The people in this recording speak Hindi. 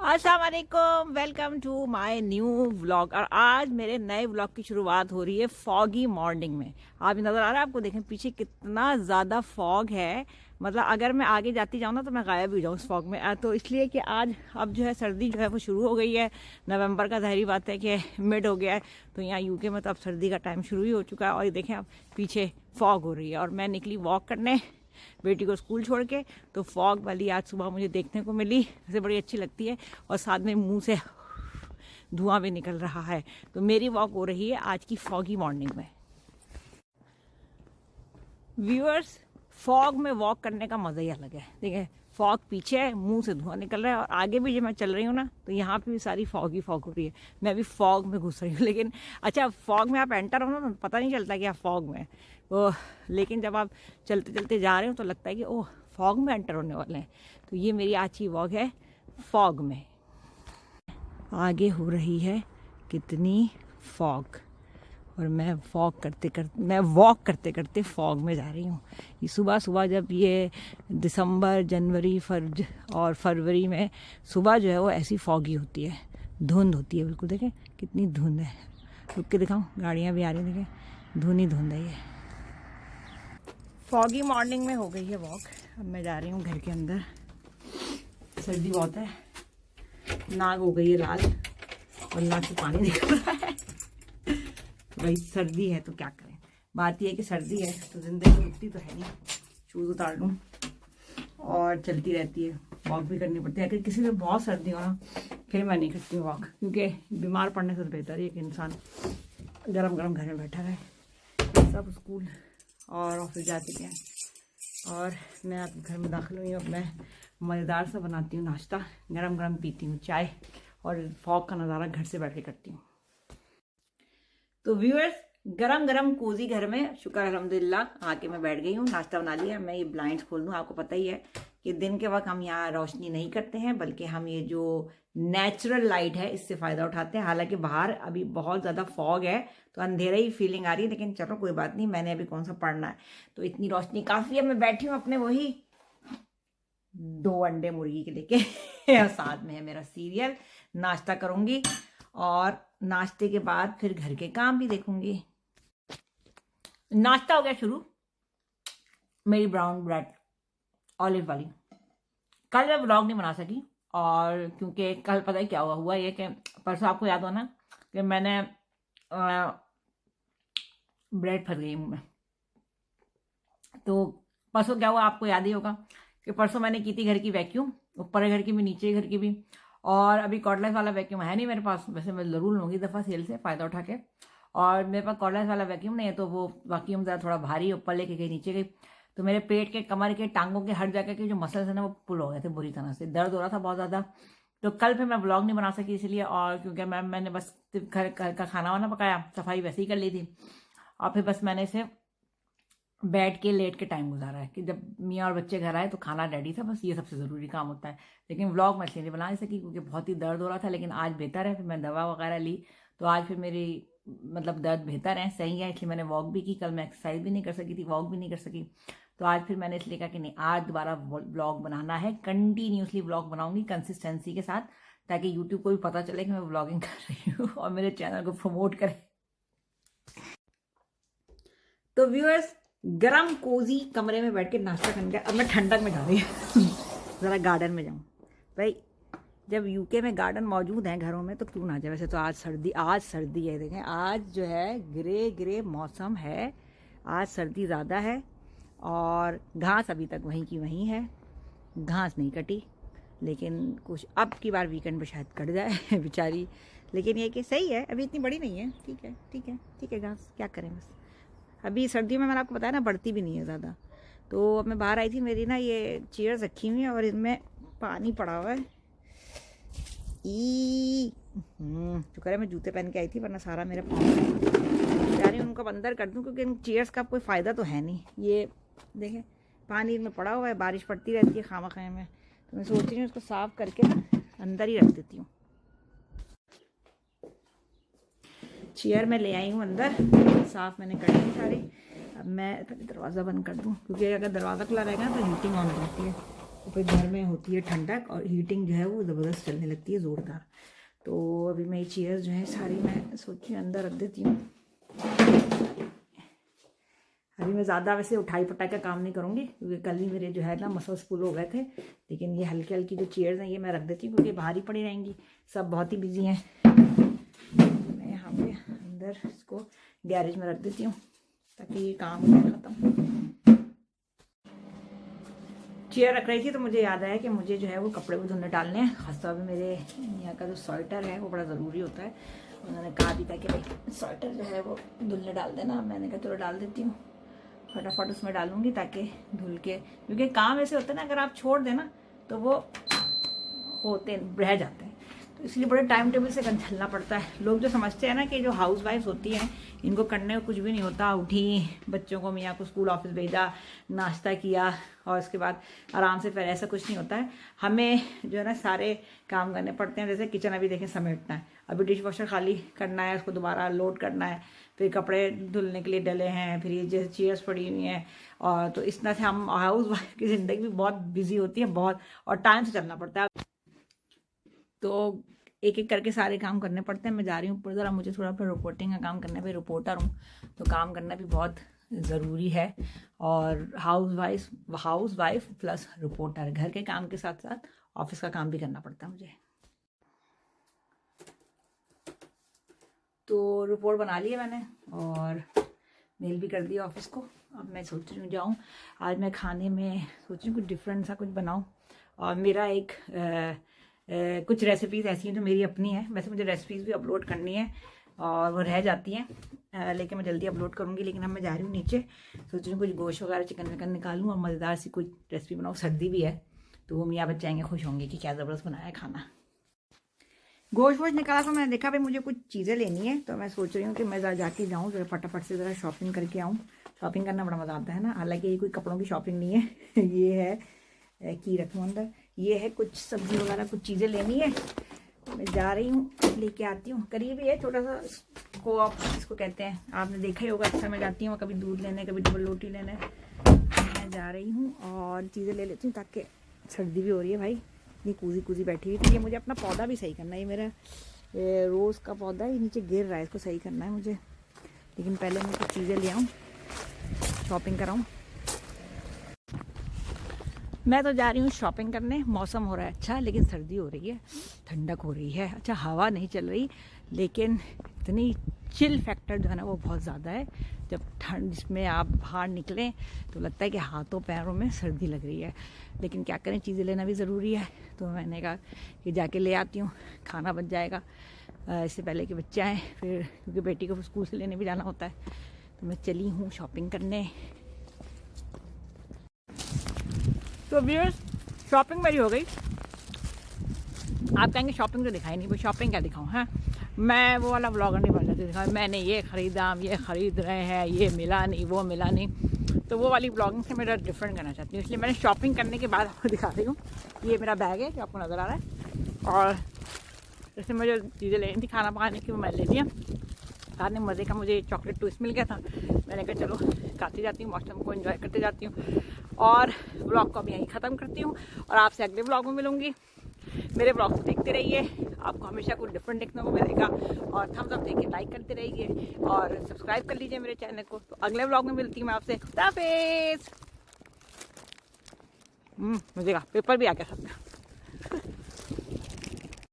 अस्सलाम वालेकुम, welcome to my new vlog. और आज मेरे नए व्लॉग की शुरुआत हो रही है फॉगी मॉर्निंग में। आप नज़र आ रहा है आपको, देखें पीछे कितना ज़्यादा फॉग है। मतलब अगर मैं आगे जाती जाऊँ ना तो मैं गायब भी जाऊँ उस फॉग में। तो इसलिए कि आज अब जो है सर्दी जो है वो शुरू हो गई है। नवंबर का ज़ाहिरी बात है कि मिड हो गया है, तो यहाँ यूके में तो अब सर्दी का टाइम शुरू ही हो चुका है। और ये देखें अब पीछे फॉग हो रही है और मैं निकली वॉक करने बेटी को स्कूल छोड़ के। तो फॉग वाली आज सुबह मुझे देखने को मिली, वैसे बड़ी अच्छी लगती है और साथ में मुंह से धुआं भी निकल रहा है। तो मेरी वॉक हो रही है आज की फॉगी मॉर्निंग में। व्यूअर्स, फॉग में वॉक करने का मज़ा ही अलग है। देखिए फॉग पीछे है, मुंह से धुआं निकल रहा है और आगे भी जब मैं चल रही हूँ ना तो यहाँ पे भी सारी फॉग ही फॉग हो रही है। मैं अभी फॉग में घुस रही हूँ, लेकिन अच्छा फॉग में आप एंटर हो ना तो पता नहीं चलता कि आप फॉग में वो, लेकिन जब आप चलते चलते जा रहे हो तो लगता है कि ओह फॉग में एंटर होने वाले हैं। तो ये मेरी आज की वॉक है फॉग में। आगे हो रही है कितनी फॉग और मैं वॉक करते करते फॉग में जा रही हूँ। ये सुबह सुबह जब ये दिसंबर जनवरी और फरवरी में सुबह जो है वो ऐसी फॉगी होती है, धुंध होती है बिल्कुल। देखें कितनी धुंध है, रुक के दिखाऊँ, गाड़ियाँ भी आ रही हैं, देखें धुंध ही धुंध है। ये फॉगी मॉर्निंग में हो गई है वॉक। अब मैं जा रही हूँ घर के अंदर। सर्दी बहुत है, नाक हो गई है लाल और नाक से पानी निकल रहा है। भाई सर्दी है तो क्या करें, बात यह है कि सर्दी है तो जिंदगी रुकती तो है नहीं। शूज़ उतार लूँ और चलती रहती है, वॉक भी करनी पड़ती है। अगर किसी से बहुत सर्दी हो ना फिर मैं नहीं करती हूँ वॉक, क्योंकि बीमार पड़ने से बेहतर है कि इंसान गरम गरम घर में बैठा रहे। सब स्कूल और ऑफिस जा चुके हैं और मैं अब घर में दाखिल हुई हूँ। अब मैं मज़ेदार सा बनाती हूँ नाश्ता, गरम गरम पीती हूँ चाय और फॉग का नज़ारा घर से बैठ के करती हूँ। तो व्यूअर्स, गरम गरम कोजी घर में शुक्र अल्हम्दुलिल्लाह आके मैं बैठ गई हूँ, नाश्ता बना लिया। मैं ये ब्लाइंड्स खोल दूँ, आपको पता ही है कि दिन के वक्त हम यहाँ रोशनी नहीं करते हैं, बल्कि हम ये जो नेचुरल लाइट है इससे फ़ायदा उठाते हैं। हालांकि बाहर अभी बहुत ज़्यादा फॉग है तो अंधेरा ही फीलिंग आ रही है, लेकिन चलो कोई बात नहीं, मैंने अभी कौन सा पढ़ना है, तो इतनी रोशनी काफ़ी है। मैं बैठी हूँ अपने वही 2 अंडे मुर्गी के लेके और साथ में है मेरा सीरियल। नाश्ता करूँगी और नाश्ते के बाद फिर घर के काम भी देखूंगी। नाश्ता हो गया शुरू, मेरी ब्राउन ब्रेड ऑलिव वाली। कल मैं व्लॉग नहीं बना सकी और क्योंकि कल पता है क्या हुआ ये कि परसों आपको याद हो ना कि मैंने ब्रेड फंस गई मुंह में। तो परसों क्या हुआ आपको याद ही होगा कि परसों मैंने की थी घर की वैक्यूम, ऊपर घर की भी नीचे घर की भी। और अभी कॉर्डलेस वाला वैक्यूम है नहीं मेरे पास, वैसे मैं ज़रूर लूँगी दफ़ा सेल से फ़ायदा उठा के। और मेरे पास कॉर्डलेस वाला वैक्यूम नहीं है, तो वो वैक्यूम ज़रा थोड़ा भारी, ऊपर लेके गई नीचे गई तो मेरे पेट के, कमर के, टांगों के हर जगह के जो मसल्स हैं ना वो पुल हो गए थे, बुरी तरह से दर्द हो रहा था बहुत ज़्यादा। तो कल फिर मैं व्लॉग नहीं बना सकी इसलिए, और क्योंकि मैंने बस घर का खाना वाना पकाया, सफाई वैसे ही कर ली थी और फिर बस मैंने इसे बैठ के लेट के टाइम गुजारा है कि जब मियाँ और बच्चे घर आए तो खाना रेडी था, बस ये सबसे ज़रूरी काम होता है। लेकिन व्लॉग मैं इसलिए नहीं बना सकी क्योंकि बहुत ही दर्द हो रहा था, लेकिन आज बेहतर है। फिर मैं दवा वगैरह ली तो आज फिर मेरी मतलब दर्द बेहतर है, सही है, इसलिए मैंने वॉक भी की। कल मैं एक्सरसाइज भी नहीं कर सकी थी, वॉक भी नहीं कर सकी, तो आज फिर मैंने इसलिए कहा कि नहीं आज दोबारा व्लॉग बनाना है। कंटिन्यूसली व्लॉग बनाऊंगी कंसिस्टेंसी के साथ, ताकि यूट्यूब को भी पता चले कि मैं व्लॉगिंग कर रही हूँ और मेरे चैनल को प्रमोट करें। तो व्यूअर्स, गरम कोजी कमरे में बैठ के नाश्ता करने का, अब मैं ठंडक में जा रही हूँ ज़रा गार्डन में जाऊँ। भाई जब यूके में गार्डन मौजूद हैं घरों में तो क्यों ना जाए। वैसे तो आज सर्दी है, देखें आज जो है ग्रे मौसम है, आज सर्दी ज़्यादा है और घास अभी तक वहीं की वहीं है, घास नहीं कटी, लेकिन कुछ अब की बार वीकेंड पर शायद कट जाए बेचारी। लेकिन ये कि सही है, अभी इतनी बड़ी नहीं है, ठीक है घास, क्या करें। बस अभी सर्दियों में मैंने आपको बताया ना बढ़ती भी नहीं है ज़्यादा। तो अब मैं बाहर आई थी, मेरी ना ये चेयर्स रखी हुई हैं और इनमें पानी पड़ा हुआ है। शुक्र है मैं जूते पहन के आई थी, वरना सारा मेरा जा रही हूँ उनको अंदर कर दूँ, क्योंकि इन चेयर्स का कोई फ़ायदा तो है नहीं। ये देखें पानी इनमें पड़ा हुआ है, बारिश पड़ती रहती है खामा में, तो मैं सोच रही हूँ इसको साफ़ करके अंदर ही रख देती हूँ। चेयर में ले आई हूँ अंदर, साफ़ मैंने कर दी सारी। अब मैं दरवाज़ा बंद कर दूँ, क्योंकि अगर दरवाज़ा खुला रहेगा तो हीटिंग ऑन रहती है, तो फिर घर में होती है ठंडक और हीटिंग जो है वो ज़बरदस्त चलने लगती है, ज़ोरदार। तो अभी मैं ये चेयर्स जो है सारी मैं सोची अंदर रख देती हूँ। अभी मैं ज़्यादा वैसे उठाई पटाई का काम नहीं करूँगी क्योंकि कल ही मेरे जो है ना मसल्स फुल हो गए थे, लेकिन ये हल्की हल्की जो चेयर्स हैं ये मैं रख देती हूँ क्योंकि भारी पड़ी रहेंगी, सब बहुत ही बिजी हैं। मैं यहाँ पे अंदर इसको गैरेज में रख देती हूँ ताकि ये काम ख़त्म। चेयर रख रही थी तो मुझे याद आया कि मुझे जो है वो कपड़े भी धुलने डालने हैं। खासतौर पर मेरे यहाँ का जो स्वेटर है वो बड़ा ज़रूरी होता है। उन्होंने कहा भी था कि भाई स्वेटर जो है वो धुलने डाल देना। मैंने कहा चलो डाल देती हूँ, फटाफट उसमें डालूंगी ताकि धुल के, क्योंकि काम ऐसे होता है ना अगर आप छोड़ देना तो वो होते रह जाते हैं, तो इसलिए बड़े टाइम टेबल से चलना पड़ता है। लोग जो समझते हैं ना कि जो हाउस वाइफ होती हैं इनको करने को कुछ भी नहीं होता, उठी बच्चों को मियाँ को स्कूल ऑफिस भेजा, नाश्ता किया और उसके बाद आराम से, फिर ऐसा कुछ नहीं होता है। हमें जो है ना सारे काम करने पड़ते हैं। जैसे किचन अभी देखें समेटना है, अभी डिश वॉशर खाली करना है, उसको दोबारा लोड करना है, फिर कपड़े धुलने के लिए डले हैं, फिर ये जैसे चेयर्स पड़ी हुई हैं, और तो इस तरह से हम हाउस वाइफ की ज़िंदगी भी बहुत बिजी होती है बहुत, और टाइम से चलना पड़ता है। तो एक एक करके सारे काम करने पड़ते हैं। मैं जा रही हूँ ऊपर ज़रा, मुझे थोड़ा फिर रिपोर्टिंग का काम करना है, फिर रिपोर्टर हूँ तो काम करना भी बहुत ज़रूरी है। और हाउस वाइफ प्लस रिपोर्टर, घर के काम के साथ साथ ऑफिस का काम भी करना पड़ता है मुझे। तो रिपोर्ट बना ली है मैंने और मेल भी कर दिया ऑफिस को। अब मैं सोच रही हूँ जाऊँ, आज मैं खाने में सोच रही हूँ कुछ डिफरेंट सा कुछ बनाऊँ। और मेरा एक कुछ रेसिपीज़ ऐसी हैं जो मेरी अपनी है। वैसे मुझे रेसिपीज़ भी अपलोड करनी है और वो रह जाती हैं, लेकिन मैं जल्दी अपलोड करूँगी। लेकिन अब मैं जा रही हूँ नीचे, सोच रही हूँ कुछ गोश्त वगैरह चिकन विकन निकालूँ और मज़ेदार सी कुछ रेसिपी बनाऊँ। सर्दी भी है तो वो मियाँ बच्चे आएंगे, खुश होंगे कि क्या ज़बरदस्त बनाया है खाना। गोश्त वोश्त निकाला तो मैंने देखा भाई मुझे कुछ चीज़ें लेनी है, तो मैं सोच रही हूँ कि मैं जाके जाऊँ ज़रा फटाफट से ज़रा शॉपिंग करके आऊँ। शॉपिंग करना बड़ा मज़ा आता है ना। हालांकि ये कोई कपड़ों की शॉपिंग नहीं है ये है की रखूँ अंदर, ये है कुछ सब्ज़ी वगैरह कुछ चीज़ें लेनी है। मैं जा रही हूँ, लेके आती हूँ। करीब ही है, छोटा सा कोऑप इसको कहते हैं, आपने देखा ही होगा। अच्छा मैं जाती हूँ कभी दूध लेने, कभी डबल रोटी लेने। मैं जा रही हूँ और चीज़ें ले लेती हूँ ताकि, सर्दी भी हो रही है भाई, ये कूजी बैठी हुई थी। ये मुझे अपना पौधा भी सही करना है, ये मेरा रोज़ का पौधा है, ये नीचे गिर रहा है, इसको सही करना है मुझे। लेकिन पहले मैं कुछ चीज़ें ले आऊँ, शॉपिंग कराऊँ। मैं तो जा रही हूँ शॉपिंग करने। मौसम हो रहा है अच्छा, लेकिन सर्दी हो रही है, ठंडक हो रही है। अच्छा हवा नहीं चल रही, लेकिन इतनी चिल फैक्टर जो है ना वो बहुत ज़्यादा है। जब ठंड जिसमें आप बाहर निकलें तो लगता है कि हाथों पैरों में सर्दी लग रही है, लेकिन क्या करें, चीज़ें लेना भी ज़रूरी है। तो मैंने कहा कि जाके ले आती हूँ, खाना बच जाएगा इससे पहले कि बच्चे आएँ, फिर क्योंकि बेटी को स्कूल से लेने भी जाना होता है। तो मैं चली हूँ शॉपिंग करने। तो व्यूअर्स शॉपिंग मेरी हो गई। आप कहेंगे शॉपिंग तो दिखाई नहीं, वो शॉपिंग क्या दिखाऊँ। हाँ, मैं वो वाला व्लॉगर नहीं बन सकती दिखा मैंने ये ख़रीदा, हम ये ख़रीद रहे हैं, ये मिला नहीं, वो मिला नहीं। तो वो वाली व्लॉगिंग से मैं डिफरेंट करना चाहती हूँ, इसलिए मैंने शॉपिंग करने के बाद आपको दिखा रही हूँ। ये मेरा बैग है जो आपको नज़र आ रहा है, और जैसे मुझे चीज़ें लेनी थी खाना पकाने की वो मैं ले लिया। साथ में मज़े का मुझे चॉकलेट ट्विस्ट मिल गया था, मैंने कहा चलो खाती जाती हूँ, मौसम को एंजॉय करते जाती हूँ। और ब्लॉग को अब यहीं ख़त्म करती हूँ और आपसे अगले ब्लॉग में मिलूँगी। मेरे ब्लॉग्स देखते रहिए, आपको हमेशा कुछ डिफरेंट देखने को मिलेगा। और थम्स अप देके लाइक करते रहिए और सब्सक्राइब कर लीजिए मेरे चैनल को। तो अगले ब्लॉग में मिलती हूँ मैं आपसे। खुदा हाफिज़। मुझे पेपर भी आ गया सबका।